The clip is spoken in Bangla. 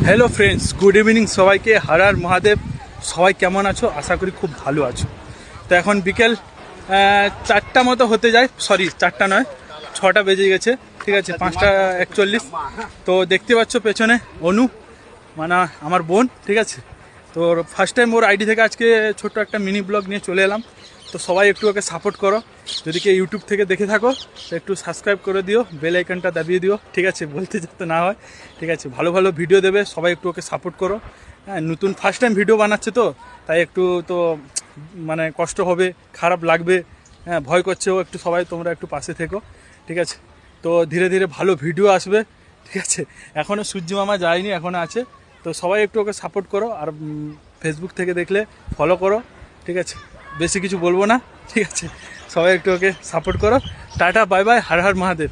হ্যালো ফ্রেন্ডস, গুড ইভিনিং সবাইকে। হর হর মহাদেব। সবাই কেমন আছো? আশা করি খুব ভালো আছো। তো এখন বিকেল 4টা মতো হতে যায়, সরি 4টা নয়, 6টা বেজে গেছে, ঠিক আছে, 5টা 41। তো দেখতে পাচ্ছ পেছনে অনু, মানে আমার বোন, ঠিক আছে। তো ফার্স্ট টাইম ওর আইডি থেকে আজকে ছোট্ট একটা মিনি ব্লগ নিয়ে চলে এলাম। তো সবাই একটু ওকে সাপোর্ট করো। যদি কেউ ইউটিউব থেকে দেখে থাকো তো একটু সাবস্ক্রাইব করে দিও, বেল আইকনটা দাবিয়ে দিও, ঠিক আছে, বলতে যাতে না হয়, ঠিক আছে। ভালো ভালো ভিডিও দেবে, সবাই একটু ওকে সাপোর্ট করো। হ্যাঁ, নতুন ফার্স্ট টাইম ভিডিও বানাচ্ছে তো, তাই একটু তো মানে কষ্ট হবে, খারাপ লাগবে, হ্যাঁ, ভয় করছেও একটু। সবাই তোমরা একটু পাশে থেকো, ঠিক আছে। তো ধীরে ধীরে ভালো ভিডিও আসবে, ঠিক আছে। এখনও সূর্য মামা যায়নি, এখনও আছে। তো সবাই একটু ওকে সাপোর্ট করো, আর ফেসবুক থেকে দেখলে ফলো করো, ঠিক আছে। বেশি কিছু বলবো না, ঠিক আছে। সবাই একটু ওকে সাপোর্ট করো। Tata, bye bye, Har Har Mahadev.